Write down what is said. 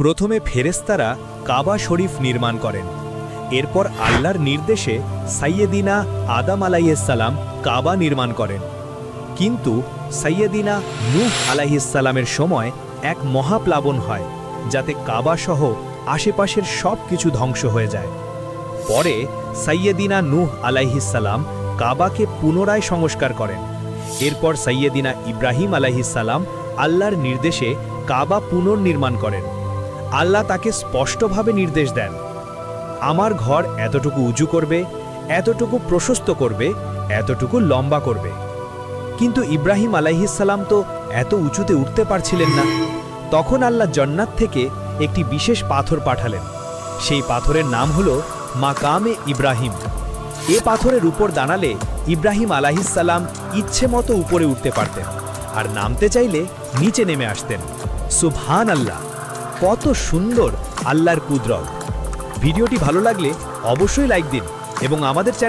প্রথমে ফেরেশতারা কাবা শরীফ নির্মাণ করেন। এরপর আল্লাহর নির্দেশে সাইয়েদিনা আদম আলাইহিসসালাম কাবা নির্মাণ করেন। কিন্তু সাইয়েদিনা নূহ আলাইহিসসালামের সময় এক মহাপ্লাবন হয়, যাতে কাবা সহ আশেপাশের সব কিছু ধ্বংস হয়ে যায়। পরে সাইয়েদিনা নূহ আলাইহিসসালাম কাবাকে পুনরায় সংস্কার করেন। এরপর সাইয়েদিনা ইব্রাহিম আলাইহিসসালাম আল্লাহর নির্দেশে কাবা পুনর্নির্মাণ করেন। আল্লাহ তাকে স্পষ্টভাবে নির্দেশ দেন, আমার ঘর এতটুকু উঁচু করবে, এতটুকু প্রশস্ত করবে, এতটুকু লম্বা করবে। কিন্তু ইব্রাহিম আলাইহিসসালাম তো এত উঁচুতে উঠতে পারছিলেন না। তখন আল্লাহ জান্নাত থেকে একটি বিশেষ পাথর পাঠালেন। সেই পাথরের নাম হলো মাকামে ইব্রাহিম। এ পাথরের উপর দাঁড়ালে ইব্রাহিম আলাইহিসসালাম ইচ্ছে মতো উপরে উঠতে পারতেন, আর নামতে চাইলে নিচে নেমে আসতেন। সুবহান আল্লাহ! কত সুন্দর আল্লাহর কুদরত! ভিডিওটি ভালো লাগলে অবশ্যই লাইক দিন এবং আমাদের চ্যানেল